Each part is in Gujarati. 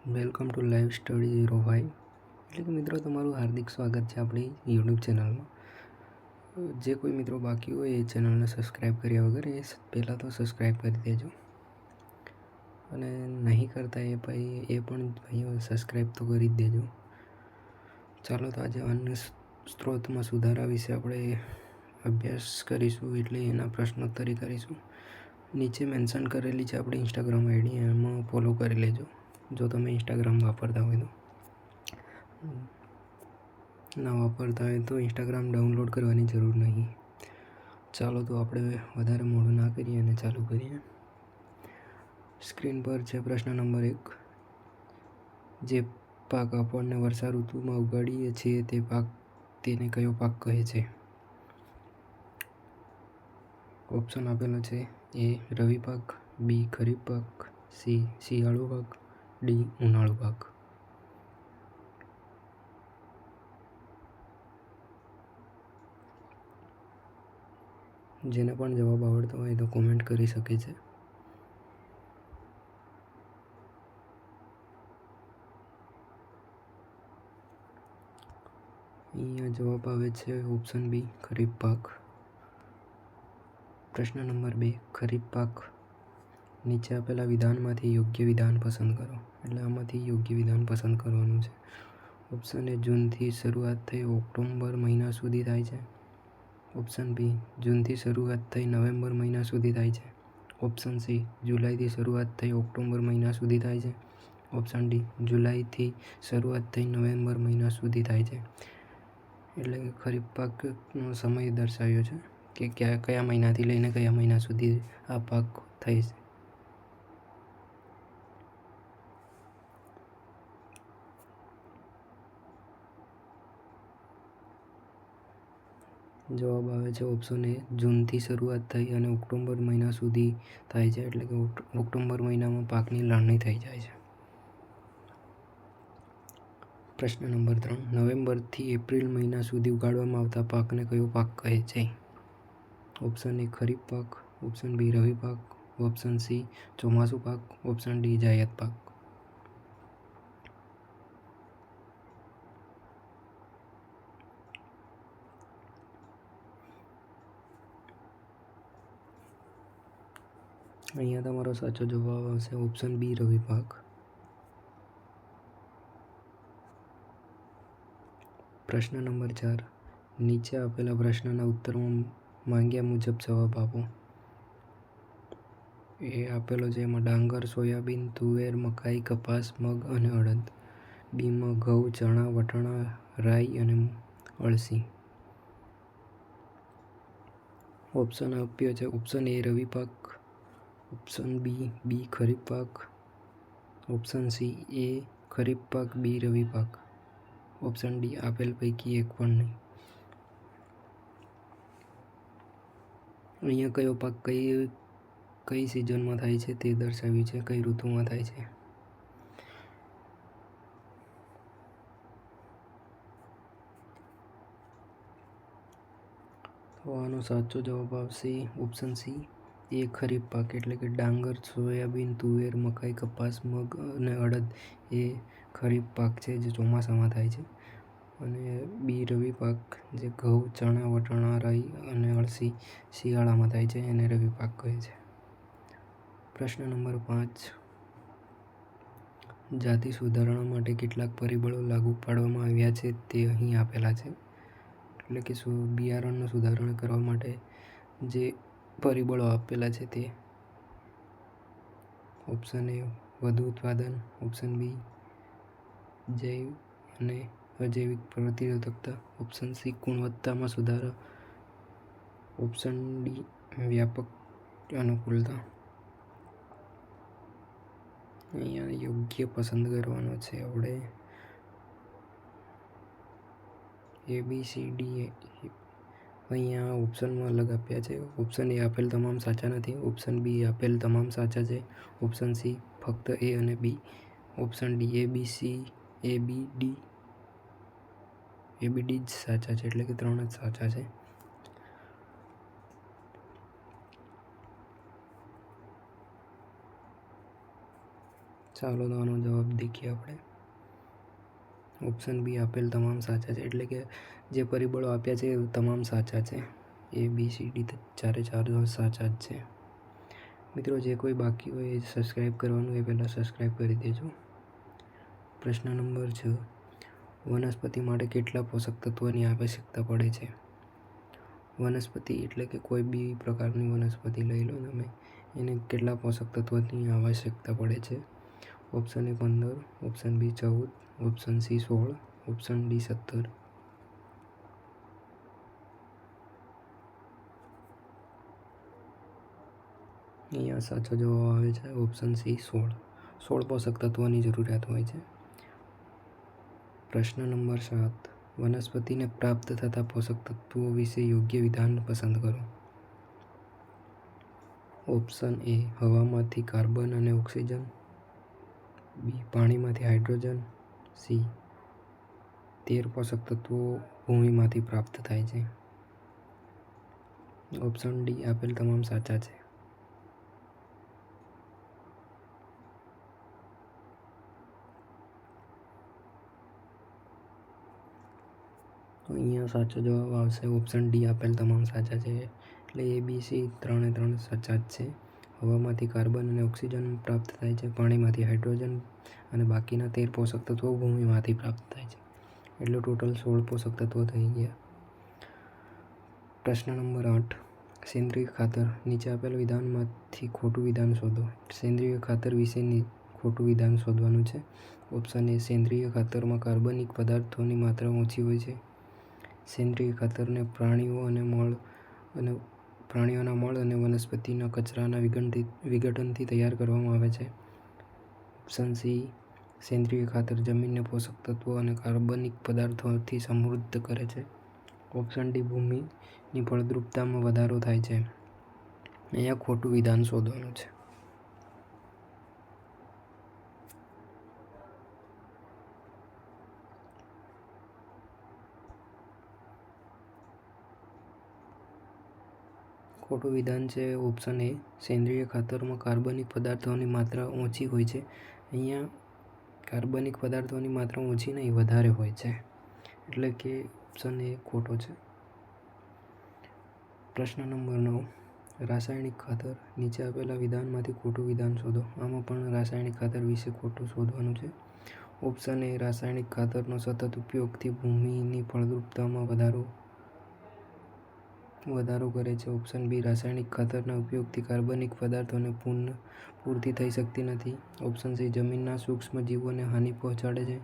વેલકમ ટુ લાઈવ સ્ટડી 05 એટલે કે મિત્રો તમારું હાર્દિક સ્વાગત છે આપણી યુટ્યુબ ચેનલમાં. જે કોઈ મિત્રો બાકી હોય એ ચેનલને સબસ્ક્રાઈબ કર્યા વગર એ પહેલાં તો સબસ્ક્રાઈબ કરી દેજો, અને નહીં કરતા એ પણ ભાઈઓ સબસ્ક્રાઈબ તો કરી જ દેજો. ચાલો તો આજે અન્ય સ્ત્રોતમાં સુધારા વિશે આપણે અભ્યાસ કરીશું, એટલે એના પ્રશ્નોત્તરી કરીશું. નીચે મેન્શન કરેલી છે આપણી ઇન્સ્ટાગ્રામ આઈડી, એમાં ફોલો કરી લેજો જો તમે ઇન્સ્ટાગ્રામ વાપરતા હોય તો. ના વાપરતા હોય તો ઇન્સ્ટાગ્રામ ડાઉનલોડ કરવાની જરૂર નહીં. ચાલો તો આપણે વધારે મોડું ના કરીએ અને ચાલુ કરીએ. સ્ક્રીન પર છે પ્રશ્ન નંબર 1. જે પાક આપણને વર્ષા ઋતુમાં ઉગાડીએ છીએ તેને કયો પાક કહે છે? ઓપ્શન આપેલો છે. એ રવિ પાક, બી ખરીફ પાક, સી શિયાળુ પાક, ડી ઉનાળુ પાક. જેને પણ જવાબ આવડતો હોય તો કોમેન્ટ કરી શકે છે. અહીંયા જવાબ આવે છે ઓપ્શન બી ખરીફ પાક. પ્રશ્ન નંબર 2. ખરીફ પાક. નીચે આપેલા વિધાનમાંથી યોગ્ય વિધાન પસંદ કરો. એટલે આમાંથી યોગ્ય વિધાન પસંદ કરવાનું છે. ઓપ્શન એ જૂનથી શરૂઆત થઈ ઓક્ટોબર મહિના સુધી થાય છે. ઓપ્શન બી જૂનથી શરૂઆત થઈ નવેમ્બર મહિના સુધી થાય છે. ઓપ્શન સી જુલાઈથી શરૂઆત થઈ ઓક્ટોબર મહિના સુધી થાય છે. ઓપ્શન ડી જુલાઈથી શરૂઆત થઈ નવેમ્બર મહિના સુધી થાય છે. એટલે કે ખરીફ પાકનો સમય દર્શાવ્યો છે કે કયા મહિનાથી લઈને કયા મહિના સુધી આ પાક થાય છે. જવાબ આવે છે ઓપ્શન એ જૂનથી શરૂઆત થઈ અને ઓક્ટોબર મહિના સુધી થાય છે. એટલે કે ઓક્ટોબર મહિનામાં પાકની લણણી થઈ જાય છે. પ્રશ્ન નંબર 3. નવેમ્બરથી એપ્રિલ મહિના સુધી ઉગાડવામાં આવતા પાકને કયો પાક કહે છે? ઓપ્શન એ ખરીફ પાક, ઓપ્શન બી રવિ પાક, ઓપ્શન સી ચોમાસુ પાક, ઓપ્શન ડી જાયદ પાક. અહીંયા તમારો સાચો જવાબ આવશે ઓપ્શન બી રવિ પાક. પ્રશ્ન નંબર 4. નીચે આપેલા પ્રશ્નના ઉત્તરમાં માંગ્યા મુજબ જવાબ આપો. એ આપેલો છે એમાં ડાંગર, સોયાબીન, તુવેર, મકાઈ, કપાસ, મગ અને અડદ. બીમાં ઘઉં, ચણા, વટાણા, રાઈ અને અળસી. ઓપ્શન આપ્યો છે. ઓપ્શન એ રવિ પાક, ઓપ્શન બી ખરીફ પાક, ઓપ્શન સી એ ખરીફ પાક, બી રવિ પાક, ઓપ્શન ડી આપેલ પૈકી એક પણ નહીં. અહીંયા કયો પાક કઈ સિઝનમાં થાય છે તે દર્શાવ્યું છે, કઈ ઋતુમાં થાય છે. તો આનો સાચો જવાબ આવશે ઓપ્શન સી એ ખરીફ પાક. એટલે કે ડાંગર, સોયાબીન, તુવેર, મકાઈ, કપાસ, મગ અને અડદ એ ખરીફ પાક છે જે ચોમાસામાં થાય છે. અને બી રવિ પાક જે ઘઉં, ચણા, વટાણા, રાઈ અને અળસી શિયાળામાં થાય છે, એને રવિ પાક કહે છે. પ્રશ્ન નંબર 5. જાતિ સુધારણા માટે કેટલાક પરિબળો લાગુ પાડવામાં આવ્યા છે તે અહીં આપેલા છે. એટલે કે બિયારણનું સુધારણ કરવા માટે જે પરિબળો આપેલા છે તે ઓપ્શન એ વધુ ઉત્પાદન, ઓપ્શન બી જૈવ અને અજૈવિક પ્રતિરોધકતા, ઓપ્શન સી ગુણવત્તામાં સુધારો, ઓપ્શન ડી વ્યાપક અનુકૂળતા. અહીંયા યોગ્ય પસંદ કરવાનો છે આપણે. એ બી સી ડી અહીંયા ઓપ્શનમાં અલગ આપ્યા છે. ઓપ્શન એ આપેલ તમામ સાચા નથી, ઓપ્શન બી આપેલ તમામ સાચા છે, ઓપ્શન સી ફક્ત એ અને બી, ઓપ્શન ડી એ બી ડી જ સાચા છે. એટલે કે 3 જ સાચા છે. ચાલો તો આનો જવાબ દેખીએ આપણે. ઓપ્શન બી આપેલ તમામ સાચા છે, એટલે કે જે પરિબળો આપ્યા છે એ તમામ સાચા છે. એ બી સી ડી ચારે ચાર સાચા જ છે. મિત્રો જે કોઈ બાકી હોય એ સબસ્ક્રાઈબ કરવાનું એ પહેલાં સબસ્ક્રાઈબ કરી દેજો. પ્રશ્ન નંબર 6. વનસ્પતિ માટે કેટલા પોષક તત્વોની આવશ્યકતા પડે છે? વનસ્પતિ એટલે કે કોઈ બી પ્રકારની વનસ્પતિ લઈ લો તમે, એને કેટલા પોષક તત્વોની આવશ્યકતા પડે છે? Option A 15, option B 14, option C 16, option D 17. અહીંયા સાચો જવાબ આવે છે ઓપ્શન સી 16. 16 પોષક તત્વોની જરૂરિયાત હોય છે. પ્રશ્ન નંબર 7. વનસ્પતિને પ્રાપ્ત થતા પોષક તત્વો વિશે યોગ્ય વિધાન પસંદ કરો. ઓપ્શન એ હવામાંથી કાર્બન અને ઓક્સિજન, બી પાણીમાંથી હાઇડ્રોજન, સી 13 પોષક તત્વો ભૂમિમાંથી પ્રાપ્ત થાય છે. ઓપ્શન ડી આપેલ તમામ સાચા છે. અહીંયા સાચો જવાબ આવશે ઓપ્શન ડી આપેલ તમામ સાચા છે. એટલે એ બી સી 3 સાચા જ છે. હવામાંથી કાર્બન અને ઓક્સિજન પ્રાપ્ત થાય છે, પાણીમાંથી હાઇડ્રોજન અને બાકીના 13 પોષક તત્વો ભૂમિમાંથી પ્રાપ્ત થાય છે. એટલે ટોટલ 16 પોષક તત્વો થઈ ગયા. પ્રશ્ન નંબર 8. સેન્દ્રિય ખાતર. નીચે આપેલ વિધાનમાંથી ખોટું વિધાન શોધો. સેન્દ્રિય ખાતર વિશેની ખોટું વિધાન શોધવાનું છે. ઓપ્શન એ સેન્દ્રિય ખાતરમાં કાર્બનિક પદાર્થોની માત્રા ઓછી હોય છે. સેન્દ્રિય ખાતરને પ્રાણીઓના મળ અને વનસ્પતિના કચરાના વિઘટનથી તૈયાર કરવામાં આવે છે. ઓપ્શન સી સેન્દ્રિય ખાતર જમીનને પોષક તત્વો અને કાર્બનિક પદાર્થોથી સમૃદ્ધ કરે છે. ઓપ્શન ડી ભૂમિની ફળદ્રુપતામાં વધારો થાય છે. અહીંયા ખોટું વિધાન શોધવાનું છે. ખોટું વિધાન છે ઓપ્શન એ સેન્દ્રિય ખાતરમાં કાર્બનિક પદાર્થોની માત્રા ઓછી હોય છે. અહીંયા કાર્બનિક પદાર્થોની માત્રા ઓછી નહીં, વધારે હોય છે, એટલે કે ઓપ્શન એ ખોટો છે. પ્રશ્ન નંબર 9. રાસાયણિક ખાતર. નીચે આપેલા વિધાનમાંથી ખોટું વિધાન શોધો. આમાં પણ રાસાયણિક ખાતર વિશે ખોટું શોધવાનું છે. ઓપ્શન એ રાસાયણિક ખાતરનો સતત ઉપયોગથી ભૂમિની ફળદ્રુપતામાં વધારો કરે છે. ઓપ્શન બી રાસાયણિક ખાતરના ઉપયોગથી કાર્બનિક પદાર્થોને પૂર્તિ થઈ શકતી નથી. ઓપ્શન સી જમીનના સૂક્ષ્મ જીવોને હાનિ પહોંચાડે છે.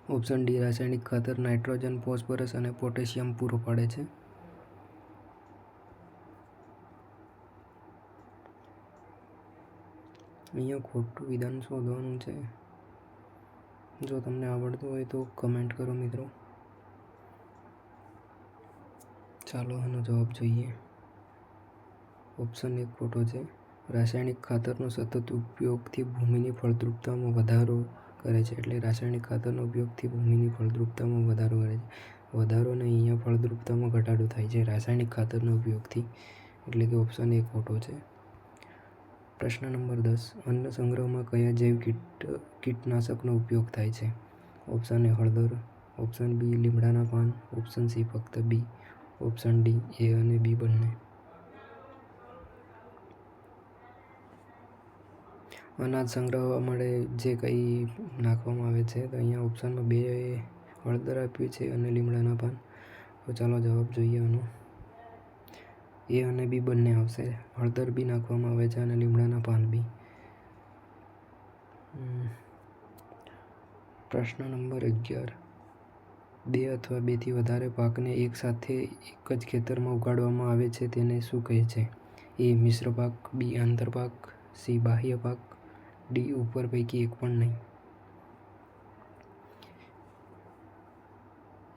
ઓપ્શન ડી રાસાયણિક ખાતર નાઇટ્રોજન, ફોસ્ફરસ અને પોટેશિયમ પૂરો પાડે છે. અહીંયા ખોટું વિધાન શોધવાનું છે. જો તમને આવડતું હોય તો કમેન્ટ કરો મિત્રો. ચાલો આનો જવાબ જોઈએ. ઓપ્શન એ ખોટો છે. રાસાયણિક ખાતરનો સતત ઉપયોગથી ભૂમિની ફળદ્રુપતામાં વધારો કરે છે. એટલે રાસાયણિક ખાતરનો ઉપયોગથી ભૂમિની ફળદ્રુપતામાં વધારો કરે છે. વધારો નહીં, અહીંયા ફળદ્રુપતામાં ઘટાડો થાય છે રાસાયણિક ખાતરનો ઉપયોગથી. એટલે કે ઓપ્શન એ ખોટો છે. પ્રશ્ન નંબર 10. અન્ન સંગ્રહમાં કયા જૈવ કીટનાશકનો ઉપયોગ થાય છે? ઓપ્શન એ હળદર, ઓપ્શન બી લીમડાના પાન, ઓપ્શન સી ફક્ત બી, ઓપ્શન ડી એ અને બી બંને. અનાજ સંગ્રહવા માટે જે કંઈ નાખવામાં આવે છે, તો અહીંયા ઓપ્શનમાં 2 હળદર આપ્યું છે અને લીમડાના પાન. તો ચાલો જવાબ જોઈએ આનો. એ અને બી બંને આવશે. હળદર બી નાખવામાં આવે છે અને લીમડાના પાન બી. પ્રશ્ન નંબર 11. 2 અથવા 2થી વધારે પાકને એકસાથે એક જ ખેતરમાં ઉગાડવામાં આવે છે તેને શું કહે છે? એ મિશ્ર પાક, બી આંતરપાક, સી બાહ્ય પાક, ડી ઉપર પૈકી એક પણ નહીં.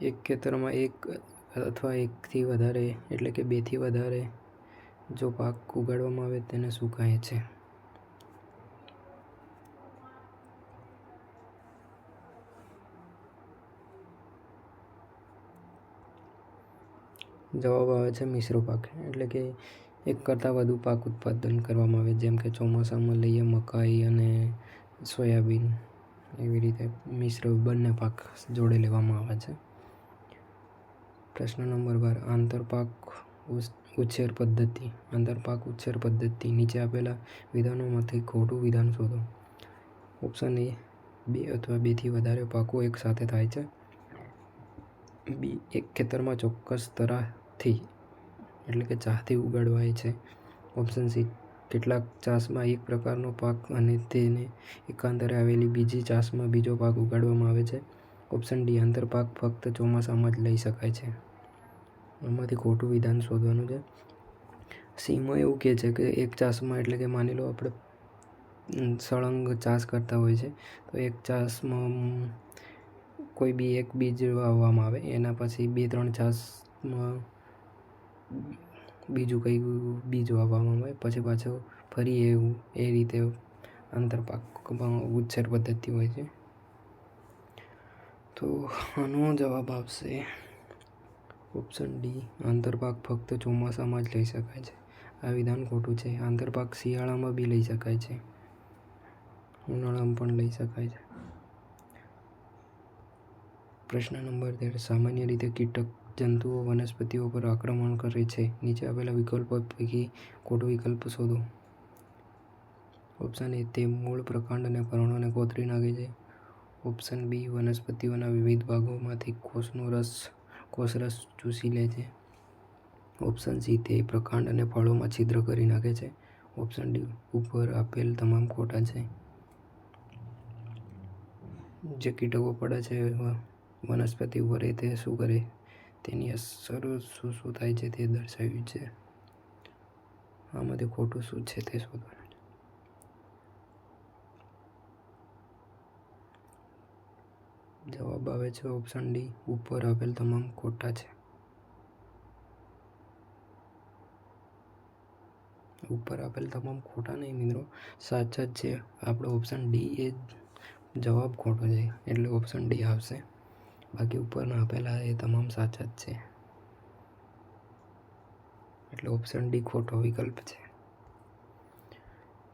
એક ખેતરમાં 1 અથવા 1થી વધારે એટલે કે 2થી વધારે જો પાક ઉગાડવામાં આવે તેને શું કહે છે? જવાબ આવે છે મિશ્ર પાક. એટલે કે એક કરતાં વધુ પાક ઉત્પાદન કરવામાં આવે, જેમ કે ચોમાસામાં લઈએ મકાઈ અને સોયાબીન એવી રીતે મિશ્ર બંને પાક જોડે લેવામાં આવે છે. પ્રશ્ન નંબર 12 આંતરપાક ઉછેર પદ્ધતિ. આંતરપાક ઉછેર પદ્ધતિ નીચે આપેલા વિધાનોમાંથી ખોટું વિધાન શોધો. ઓપ્શન એ 2 અથવા 2 થી વધારે પાકો એક સાથે થાય છે. બી એક ખેતરમાં ચોક્કસ તરાહથી એટલે કે ચાહથી ઉગાડવાય છે. ઓપ્શન સી કેટલાક ચાસમાં એક પ્રકારનો પાક અને તેને એકાંતરે આવેલી બીજી ચાસમાં બીજો પાક ઉગાડવામાં આવે છે. ઓપ્શન ડી આંતરપાક ફક્ત ચોમાસામાં જ લઈ શકાય છે. આમાંથી ખોટું વિધાન શોધવાનું છે. સીમાં એવું કહે છે કે એક ચાસમાં એટલે કે માની લો આપણે સળંગ ચાસ કરતા હોય છે તો એક ચાસમાં કોઈ બી એક બીજ વાવવામાં આવે, એના પછી 2-3 ચાસમાં બીજું કંઈ બીજ વાવવામાં આવે, પછી પાછું ફરી એવું એ રીતે આંતરપાકમાં ઉછેર પદ્ધતિ હોય છે. તો આનો જવાબ આવશે ઓપ્શન ડી આંતરપાક ફક્ત ચોમાસામાં જ લઈ શકાય છે. આ વિધાન ખોટું છે. આંતરપાક શિયાળામાં બી લઈ શકાય છે, ઉનાળામાં પણ લઈ શકાય છે. પ્રશ્ન નંબર 13 સામાન્ય રીતે કીટક જંતુઓ વનસ્પતિઓ પર આક્રમણ કરે છે. નીચે આપેલા વિકલ્પો પૈકી ખોટો વિકલ્પ શોધો. ઓપ્શન એ તે મૂળ, પ્રકાંડ અને પર્ણોને કોતરી નાખે છે. ઓપ્શન બી વનસ્પતિઓના વિવિધ ભાગોમાંથી કોષરસ ચૂસી લે છે. ઓપ્શન સી તે પ્રકાંડ અને ફળોમાં છિદ્ર કરી નાખે છે. ઓપ્શન ડી ઉપર આપેલ તમામ ખોટા છે. જે કીટકો પડે છે વનસ્પતિ ઉપર તે શું કરે, તેની અસર શું થાય છે તે દર્શાવ્યું છે. આમાંથી ખોટું શું છે તે શોધવાનું છે. જવાબ આવે છે ઓપ્શન ડી ઉપર આપેલ તમામ ખોટા છે. ઉપર આપેલ તમામ ખોટા નહીં મિત્રો, સાચા જ છે. આપણો ઓપ્શન ડી એ જવાબ ખોટો છે એટલે ઓપ્શન ડી આવશે. બાકી ઉપરના આપેલા એ તમામ સાચા જ છે એટલે ઓપ્શન ડી ખોટો વિકલ્પ છે.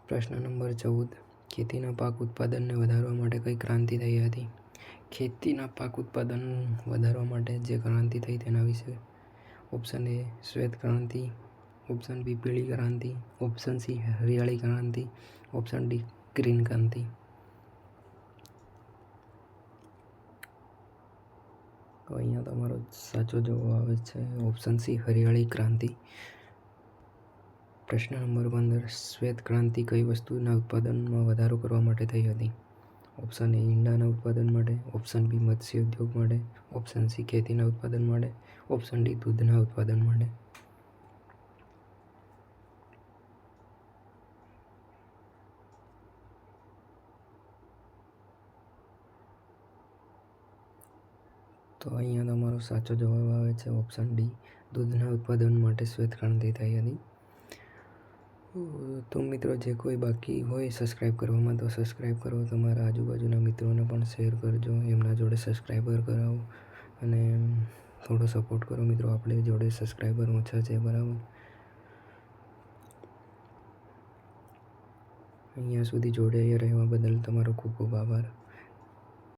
પ્રશ્ન નંબર 14 ખેતીના પાક ઉત્પાદનને વધારવા માટે કઈ ક્રાંતિ થઈ હતી? ખેતીના પાક ઉત્પાદન વધારવા માટે જે ક્રાંતિ થઈ તેના વિશે. ઓપ્શન એ શ્વેત ક્રાંતિ, ઓપ્શન બી પીળી ક્રાંતિ, ઓપ્શન સી હરિયાળી ક્રાંતિ, ઓપ્શન ડી ગ્રીન ક્રાંતિ. તો અહીંયા તમારો સાચો જવાબ આવે છે ઓપ્શન સી હરિયાળી ક્રાંતિ. પ્રશ્ન નંબર 15 શ્વેત ક્રાંતિ કઈ વસ્તુના ઉત્પાદનમાં વધારો કરવા માટે થઈ હતી? ઓપ્શન એ ઈંડાના ઉત્પાદન માટે, ઓપ્શન બી મત્સ્ય ઉદ્યોગ માટે, ઓપ્શન સી ખેતીના ઉત્પાદન માટે, ઓપ્શન ડી દૂધના ઉત્પાદન માટે. તો અહીંયા તમારો સાચો જવાબ આવે છે ઓપ્શન ડી દૂધના ઉત્પાદન માટે શ્વેત ક્રાંતિ થઈ હતી. તો મિત્રો જે કોઈ બાકી હોય સબસ્ક્રાઈબ કરવામાં તો સબસ્ક્રાઈબ કરો. તમારા આજુબાજુના મિત્રોને પણ શેર કરજો, એમના જોડે સબસ્ક્રાઈબર કરાવો અને થોડો સપોર્ટ કરો મિત્રો. આપણે જોડે સબસ્ક્રાઈબર ઓછા છે બરાબર. અહીંયા સુધી જોડે રહેવા બદલ તમારો ખૂબ ખૂબ આભાર.